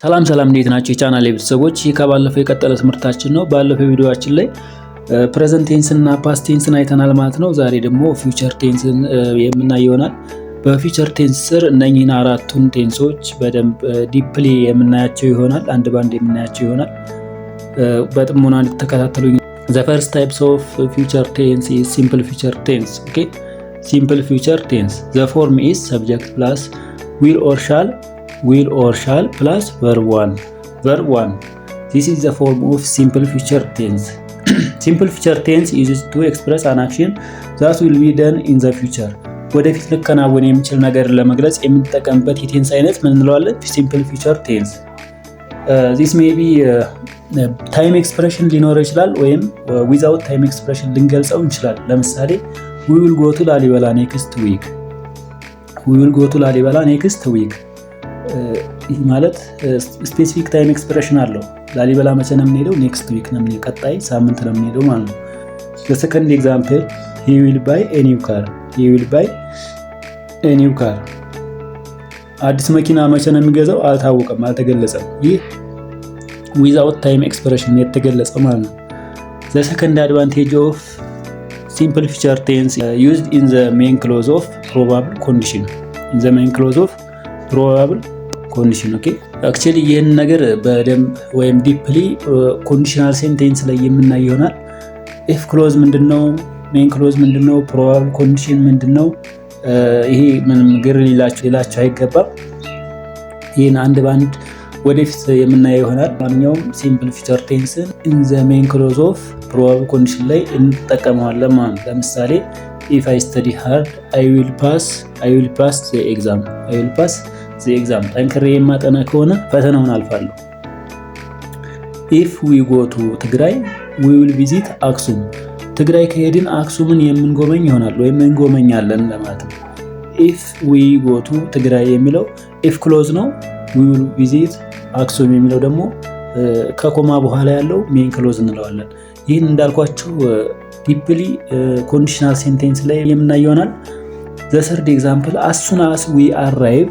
ሰላም እንዴት ናችሁ የቻናሌ ቤተሰቦች? ይህ ከባለፈው የቀጠለ ትምህርታችን ነው። ባለፈው ቪዲዮአችን ላይ ፕሬዘንት ቴንስ እና ፓስት ቴንስን አይተናል ማለት ነው። ዛሬ ደግሞ ፊውቸር ቴንስን የምናይ ይሆናል። በፊውቸር ቴንስ ስር እነኚህን አራቱን ቴንሶች በደንብ ዲፕሊ የምናያቸው ይሆናል። አንድ ባንድ የምናያቸው ይሆናል። በጥሞና እንድትከታተሉኝ። The first types of future tense is simple future tense. Okay, simple future tense. The form is subject plus will or shall plus verb 1. Verb 1. This is the form of simple future tense. Simple future tense is used to express an action that will be done in the future. ወደፊት ሊከናወን የሚችል ነገር ለመግለጽ የምንጠቀምበት የቴንስ አይነት ምን እንለዋለን? Simple future tense. This may be ታይም ኤክስፕሬሽን ሊኖረው ይችላል ወይም ዊዛውት ታይም ኤክስፕሬሽን ልንገልጸው እንችላለን። ለምሳሌ we will go to ላሊበላ next week. we will go to ላሊበላ next week. ይህ ማለት ስፔሲፊክ ታይም ኤክስፕሬሽን አለው። ላሊበላ መቼ ነው የምንሄደው? ኔክስት ዊክ ነው የምንሄደው፣ ቀጣይ ሳምንት ነው የምንሄደው ማለት ነው። በሰከንድ ኤግዛምፕል he will buy a new car. he will buy a new car. አዲስ መኪና መቼ ነው የሚገዛው? አልታወቀም፣ አልተገለጸም። ይህ ዊዛውት ታይም ኤክስፕሬሽን የተገለጸ ማለት ነው። the second advantage of simple future tense used in the main clause of probable condition. in the main clause of probable condition. ኦኬ አክቹሊ ይህን ነገር በደንብ ወይም ዲፕሊ ኮንዲሽናል ሴንቴንስ ላይ የምናይ ይሆናል። ኢፍ ክሎዝ ምንድነው? ሜን ክሎዝ ምንድነው? ፕሮባብል ኮንዲሽን ምንድነው? ይሄ ምንም ግር ሊላችሁ አይገባም። ይህን አንድ ባንድ ወደፊት የምናየው ይሆናል። ማንኛውም ሲምፕል ፊውቸር ቴንስን ኢን ዘ ሜን ክሎዝ ኦፍ ፕሮባብል ኮንዲሽን ላይ እንጠቀመዋለን ማለት ነው። ለምሳሌ if I study hard I will pass the exam. ጠንክሬ የማጠና ከሆነ ፈተናውን አልፋለሁ። if we go to ትግራይ we will visit አክሱም. ትግራይ ከሄድን አክሱምን የምንጎበኝ ይሆናል ወይም እንጎበኛለን ለማለት ነው። if we go to ትግራይ የሚለው if ክሎዝ ነው። we will visit አክሱም የሚለው ደግሞ ከኮማ በኋላ ያለው ሜን ክሎዝ እንለዋለን። ይህን እንዳልኳችሁ ዲፕሊ ኮንዲሽናል ሴንቴንስ ላይ የምናየው ይሆናል። the third example as soon as we arrive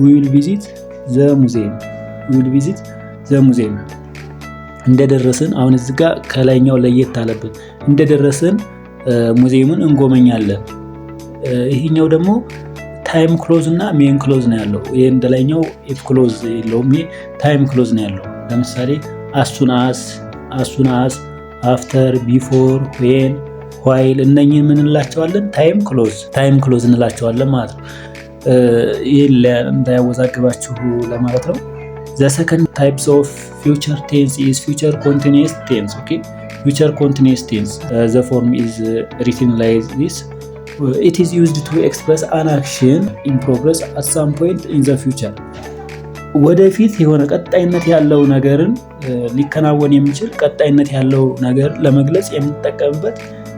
we will visit the museum. እንደደረስን አሁን እዚህ ጋር ከላይኛው ለየት አለብን። እንደደረስን ሙዚየሙን እንጎመኛለን። ይሄኛው ደግሞ ታይም ክሎዝ እና ሜን ክሎዝ ነው ያለው። ይሄ እንደላይኛው ኢፍ ክሎዝ የለውም፣ ይሄ ታይም ክሎዝ ነው ያለው። ለምሳሌ as soon as after before when while እነኚህን ምን እንላቸዋለን? ታይም ክሎዝ እንላቸዋለን ማለት ነው። ይሄን እንዳያወዛግባችሁ ለማለት ነው። the second types of future tense is future continuous tense. okay, future continuous tense. The form is written like this. It is used to express an action in progress at some point in the future. ወደፊት የሆነ ቀጣይነት ያለው ነገርን ሊከናወን የሚችል ቀጣይነት ያለው ነገር ለመግለጽ የምንጠቀምበት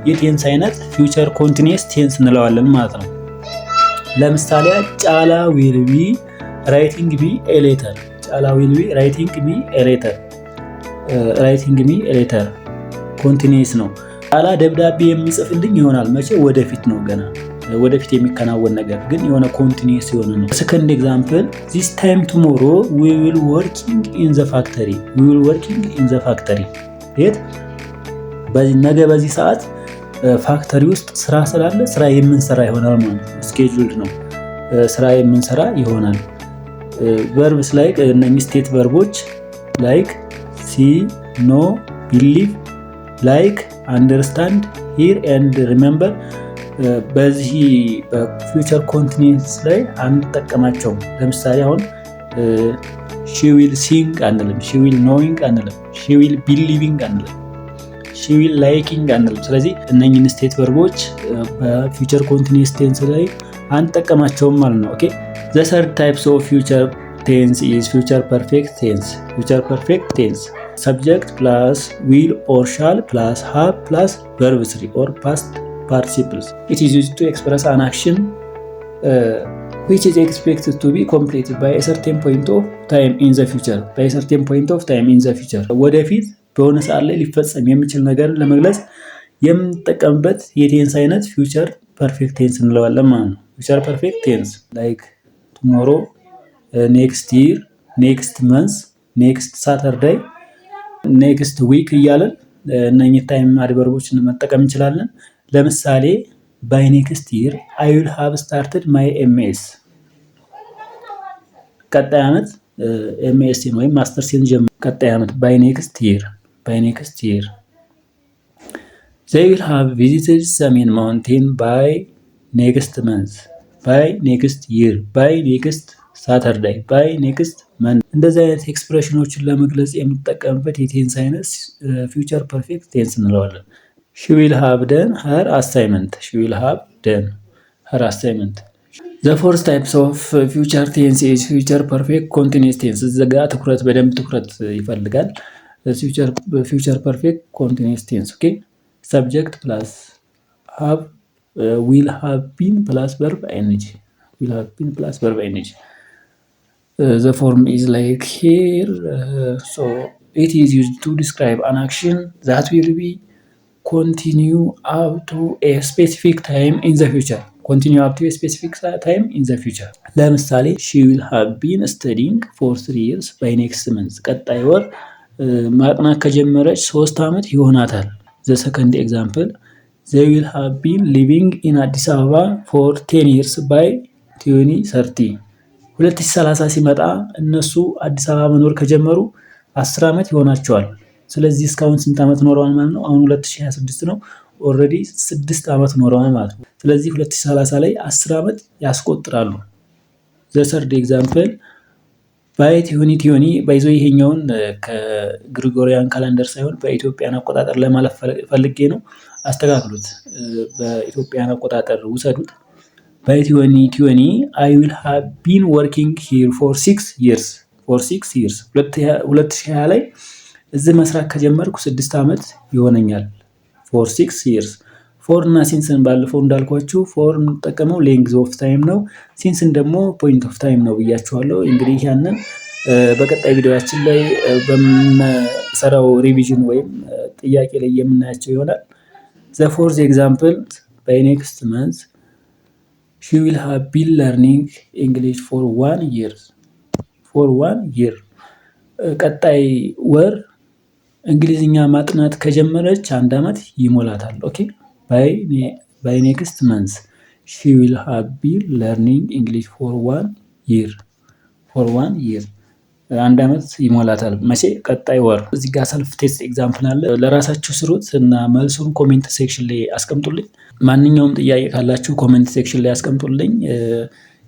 የቴንስ አይነት ፊውቸር ኮንቲኒየስ ቴንስ እንለዋለን ማለት ነው። ለምሳሌ ጫላ will be writing me a letter. ኮንቲኒየስ ነው። ጫላ ደብዳቤ የሚጽፍልኝ ይሆናል። መቼ? ወደፊት ነው፣ ገና ወደፊት የሚከናወን ነገር ግን የሆነ ኮንቲኒየስ የሆነ ነው። ሰከንድ ኤግዛምፕል this time tomorrow we will working in the factory. የት? ነገ በዚህ ሰዓት ፋክተሪ ውስጥ ስራ ስላለ ስራ የምንሰራ ይሆናል ማለት ነው። ስኬጁልድ ነው፣ ስራ የምንሰራ ይሆናል። ቨርብስ ላይክ እነኚህ ስቴት ቨርቦች ላይክ see, know, believe, like, understand, hear and remember በዚህ በፊውቸር ኮንቲኒየስ ላይ አንጠቀማቸውም። ለምሳሌ አሁን she will sing አንልም፣ she will knowing አንልም፣ she will believing አንልም፣ she will liking አንልም። ስለዚህ እነኚህን ስቴት ቨርቦች በፊውቸር ኮንቲኒየስ ቴንስ ላይ አንጠቀማቸውም ማለት ነው። ኦኬ the third types of future tense is future perfect tense. subject plus will or shall plus have plus verb 3 or past participles. It is used to express an action which is expected to be completed by a certain point of time in the future. ወደፊት በሆነ ሰዓት ላይ ሊፈጸም የሚችል ነገር ለመግለጽ የምንጠቀምበት የቴንስ አይነት ፊውቸር ፐርፌክት ቴንስ እንለዋለን ማለት ነው። ፊውቸር ፐርፌክት ቴንስ like tomorrow, next year, ኔክስት መንዝ፣ ኔክስት ሳተርዳይ፣ ኔክስት ዊክ እያለን እነኚህ ታይም አድቨርቦችን መጠቀም እንችላለን። ለምሳሌ ባይ ኔክስት ይር አይ ዊል ሃቭ ስታርትድ ማይ ኤምኤስ፣ ቀጣይ ዓመት ኤምኤስን ወይም ማስተርሴን ጀምሮ ቀጣይ ዓመት ባይ ኔክስት ይር፣ ባይ ኔክስት ይር። they will have visited ሰሜን ማውንቴን ባይ ኔክስት መንዝ፣ ባይ ኔክስት ይር፣ ባይ ኔክስት ሳተርዳይ፣ ባይ ኔክስት መንዝ። እንደዚህ አይነት ኤክስፕሬሽኖችን ለመግለጽ የምንጠቀምበት የቴንስ አይነት ፊውቸር ፐርፌክት ቴንስ እንለዋለን። she will have done her assignment፣ she will have done her assignment። the fourth types of future tense is future perfect continuous tense። እዚህ ጋር ትኩረት በደንብ ትኩረት ይፈልጋል። future perfect continuous tense ኦኬ። subject plus have will have been plus verb ing, will have been plus verb ing. The form is like here, so it is used to describe an action that will be continue up to a specific time in the future, continue up to a specific time in the future። ለምሳሌ she will have been studying for 3 years by next month፣ ቀጣይ ወር ማጥናት ከጀመረች 3 ዓመት ይሆናታል። The second example, they will have been living in Addis Ababa for 10 years by 2030። 2030 ሲመጣ እነሱ አዲስ አበባ መኖር ከጀመሩ 10 ዓመት ይሆናቸዋል። ስለዚህ እስካሁን ስንት ዓመት ኖረዋል ማለት ነው? አሁን 2026 ነው። ኦልሬዲ 6 ዓመት ኖረዋል ማለት ነው። ስለዚህ 2030 ላይ 10 ዓመት ያስቆጥራሉ። The third example, ባይ ቲዮኒ ባይዞ ይሄኛውን ከግሪጎሪያን ካላንደር ሳይሆን በኢትዮጵያን አቆጣጠር ለማለፍ ፈልጌ ነው። አስተካክሉት፣ በኢትዮጵያን አቆጣጠር ውሰዱት። ባይ ቲዮኒ አይ ዊል ሃቭ ቢን ወርኪንግ ሂር ፎር 6 years፣ ፎር 6 years 2020 ላይ እዚህ መስራት ከጀመርኩ 6 ዓመት ይሆነኛል። ፎር 6 years። ፎር እና ሲንስን ባለፈው እንዳልኳችሁ ፎር የምንጠቀመው ሌንግዝ ኦፍ ታይም ነው። ሲንስን ደግሞ ፖይንት ኦፍ ታይም ነው ብያችኋለሁ። እንግዲህ ያንን በቀጣይ ቪዲዮአችን ላይ በምንሰራው ሪቪዥን ወይም ጥያቄ ላይ የምናያቸው ይሆናል። the fourth example, by next month she will have been learning English for 1 year፣ for 1 year። ቀጣይ ወር እንግሊዝኛ ማጥናት ከጀመረች 1 ዓመት ይሞላታል። ኦኬ by next month she will have been learning English for 1 year፣ for 1 year 1 ዓመት ይሞላታል። መቼ? ቀጣይ ወር። እዚህ ጋር ሰልፍ ቴስት ኤግዛምፕል አለ። ለራሳችሁ ስሩት እና መልሱን ኮሜንት ሴክሽን ላይ አስቀምጡልኝ። ማንኛውም ጥያቄ ካላችሁ ኮሜንት ሴክሽን ላይ አስቀምጡልኝ።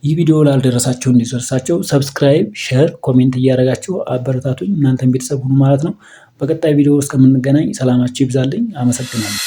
ይህ ቪዲዮ ላልደረሳችሁ እንዲደርሳቸው ሰብስክራይብ፣ ሼር፣ ኮሜንት እያደረጋችሁ አበረታቱኝ። እናንተም ቤተሰብ ሁኑ ማለት ነው። በቀጣይ ቪዲዮ እስከምንገናኝ ሰላማችሁ ይብዛልኝ። አመሰግናለሁ።